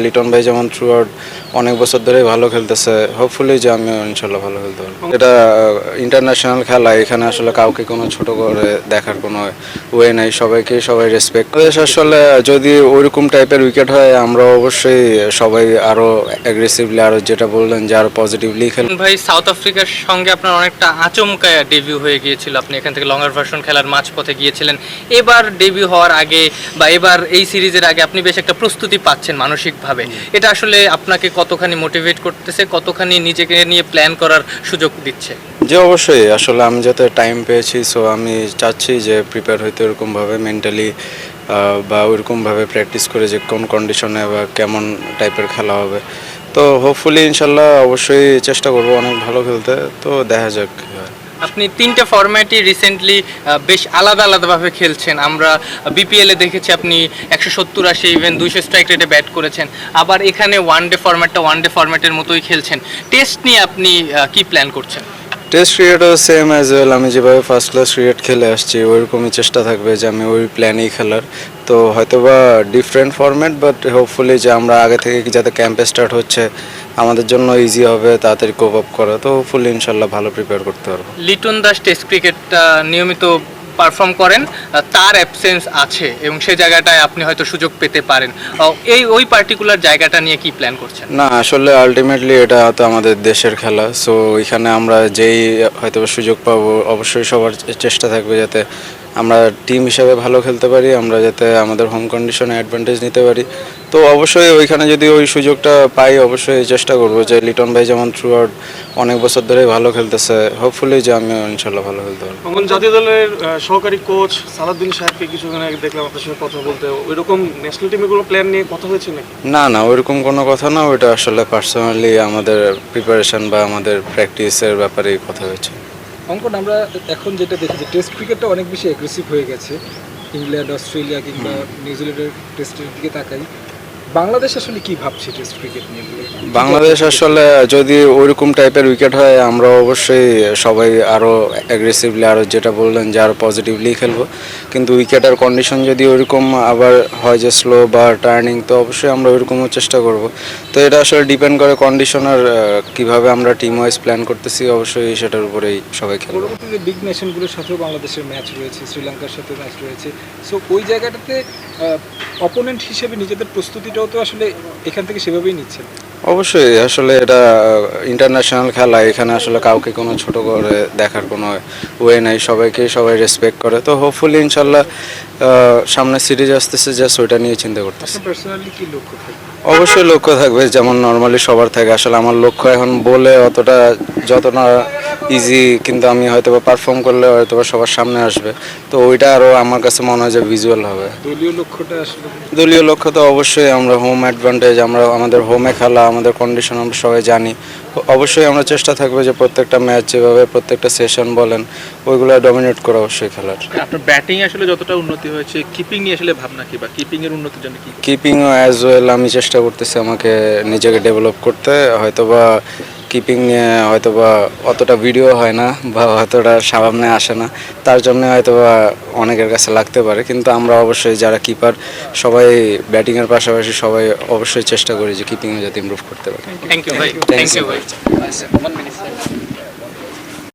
লিটন ভাই যেমন through out অনেক বছর ধরেই ভালো খেলতেছে, হোপফুলি যে আমিও ইনশাল্লাহ ভালো খেলতে পারবো। এটা ইন্টারন্যাশনাল খেলা, এখানে আসলে কাউকে কোনো ছোট করে দেখার কোনো ওয়ে নাই, সবাই রেসপেক্ট। আসলে যদি ওইরকম টাইপের উইকেট হয় আমরা অবশ্যই সবাই আরও অ্যাগ্রেসিভলি, আরও যেটা বললেন যে আরও পজিটিভলি খেলব। ভাই, সাউথ আফ্রিকার সঙ্গে আপনার অনেকটা আচমকা ডেবিউ হয়ে গিয়েছিল, আপনি এখান থেকে লঙ্গার ভার্সন খেলার মাঝপথে গিয়েছিলেন। এবার ডেবিউ হওয়ার আগে বা এবার এই সিরিজের আগে আপনি বেশ একটা প্রস্তুতি পাচ্ছেন মানসিকভাবে, এটা আসলে আপনাকে কতখানি মোটিভেট করতেছে, কতখানি নিজেকে নিয়ে প্ল্যান করার সুযোগ দিচ্ছে? যে অবশ্যই, আসলে আমি যাতে টাইম পেয়েছি, সো আমি চাচ্ছি যে প্রিপেয়ার হইতে ওরকমভাবে মেন্টালি বা ওইরকমভাবে প্র্যাকটিস করে যে কোন কন্ডিশনে বা কেমন টাইপের খেলা হবে। তো হোপফুলি ইনশাল্লাহ অবশ্যই চেষ্টা করব অনেক ভালো খেলতে, তো দেখা যাক কী হয়। আপনি তিনটে ফরম্যাটই রিসেন্টলি বেশ আলাদা আলাদাভাবে খেলছেন। আমরা বিপিএলে দেখেছি আপনি 170-80 ইভেন 200 স্ট্রাইক রেটে ব্যাট করেছেন, আবার এখানে ওয়ান ডে ফরম্যাটের মতোই খেলছেন। টেস্ট নিয়ে আপনি কি প্ল্যান করছেন? টেস্ট ক্রিকেটও সেম অ্যাজ ওয়েল, আমি যেভাবে ফার্স্ট ক্লাস ক্রিকেট খেলে আসছি ওইরকমই চেষ্টা থাকবে যে আমি ওই প্ল্যানেই খেলার। তো হয়তোবা ডিফারেন্ট ফরম্যাট, বাট হোপফুলি যে আমরা আগে থেকে যাতে ক্যাম্পে স্টার্ট হচ্ছে আমাদের জন্য ইজি হবে তাড়াতাড়ি কোপ আপ করা, তো হোপফুলি ইনশাল্লাহ ভালো প্রিপেয়ার করতে পারবো। লিটন দাস টেস্ট ক্রিকেটটা নিয়মিত পারফর্ম করেন, তার অ্যাবসেন্স আছে এবং সেই জায়গাটায় আপনি হয়তো সুযোগ পেতে পারেন। ওই পার্টিকুলার জায়গাটা নিয়ে কি প্ল্যান করছেন? না, আসলে আলটিমেটলি এটা তো আমাদের দেশের খেলা, সো এখানে আমরা যেই হয়তো সুযোগ পাবো অবশ্যই সবার চেষ্টা থাকবে যাতে আমরা টিম হিসাবে ভালো খেলতে পারি, আমরা যাতে আমাদের হোম কন্ডিশনে অ্যাডভান্টেজ নিতে পারি। তো অবশ্যই ওইখানে যদি ওই সুযোগটা পাই অবশ্যই চেষ্টা করবো যে লিটন ভাই যেমন থ্রু আউট অনেক বছর ধরেই ভালো খেলতেছে, হোপফুলি যে আমিও ইনশাল্লাহ ভালো খেলতে পারবো। তখন জাতীয় দলের সহকারী কোচ সালাউদ্দিন সাহেবকে কিছুক্ষণ আগে দেখলাম আপনার সঙ্গে কথা বলতে, ওইরকম ন্যাশনাল টিমের কোনো প্ল্যান নিয়ে কথা হয়েছে নাকি? না, ওইরকম কোনো কথা না, ওইটা আসলে পার্সোনালি আমাদের প্রিপারেশন বা আমাদের প্র্যাকটিসের ব্যাপারেই কথা হয়েছে। অঙ্কন, আমরা এখন যেটা দেখি যে টেস্ট ক্রিকেটটা অনেক বেশি অ্যাগ্রেসিভ হয়ে গেছে। ইংল্যান্ড, অস্ট্রেলিয়া কিংবা নিউজিল্যান্ডের টেস্টের দিকে তাকাই, বাংলাদেশ আসলে কি ভাবছে টেস্ট ক্রিকেট নিয়ে? বাংলাদেশ আসলে যদি ওইরকম টাইপের উইকেট হয় আমরা অবশ্যই সবাই আরও অ্যাগ্রেসিভলি, আরও যেটা বললেন যে আরও পজিটিভলি খেলবো। কিন্তু উইকেটের কন্ডিশন যদি ওইরকম আবার হয় যে স্লো বা টার্নিং, তো অবশ্যই আমরা ওইরকমও চেষ্টা করব। তো এটা আসলে ডিপেন্ড করে কন্ডিশনার কীভাবে আমরা টিম ওয়াইজ প্ল্যান করতেছি, অবশ্যই সেটার উপরেই সবাই খেলবো। পরবর্তীতে বিগ নেশনগুলোর সাথেও বাংলাদেশের ম্যাচ রয়েছে, শ্রীলঙ্কার সাথে ম্যাচ রয়েছে। সো ওই জায়গাটাতে অপোনেন্ট হিসেবে নিজেদের প্রস্তুতিটাও তো আসলে এখান থেকে সেভাবেই নিচ্ছেন। অবশ্যই, আসলে এটা ইন্টারন্যাশনাল খেলা, এখানে আসলে কাউকে কোনো ছোট করে দেখার কোনো ওয়ে নাই, সবাই রেসপেক্ট করে। তো হোপফুলি ইনশাল্লাহ সামনে সিরিজ আসতেছে, জাস্ট ওইটা নিয়ে চিন্তা করতেছি। পার্সোনালি কি লক্ষ্য থাকবে? অবশ্যই লক্ষ্য থাকবে, যেমন নর্মালি সবার থাকে। আসলে আমার লক্ষ্য এখন বলে অতটা যতটা ইজি, কিন্তু আমি হয়তো বা পারফর্ম করলে হয়তো বা সবার সামনে আসবে, তো ওইটা আরও আমার কাছে মনে হয় যে ভিজুয়াল হবে। দলীয় লক্ষ্যটা আসলে দলীয় লক্ষ্য তো অবশ্যই আমরা হোম অ্যাডভান্টেজ, আমরা আমাদের হোমে খেলা, আমাদের কন্ডিশন আমরা সবাই জানি। অবশ্যই আমরা চেষ্টা থাকবো যে প্রত্যেকটা ম্যাচ যেভাবে প্রত্যেকটা সেশন বলেন ওইগুলো ডমিনেট করা অবশ্যই খেলার। আপনার ব্যাটিং আসলে যতটা উন্নতি হয়েছে, কিপিং নিয়ে আসলে ভাবনা কি, বা কিপিং এর উন্নতির জন্য কি? কিপিংও অ্যাজ ওয়েল আমি চেষ্টা করতেছি আমাকে নিজেকে ডেভেলপ করতে। হয়তোবা কিপিং নিয়ে হয়তোবা অতটা ভিডিও হয় না বা অতটা সামনে আসে না, তার জন্য হয়তোবা অনেকের কাছে লাগতে পারে, কিন্তু আমরা অবশ্যই যারা কিপার সবাই ব্যাটিংয়ের পাশাপাশি সবাই অবশ্যই চেষ্টা করি যে কিপিংয়ে যাতে ইমপ্রুভ করতে পারি। থ্যাংক ইউ ভাই।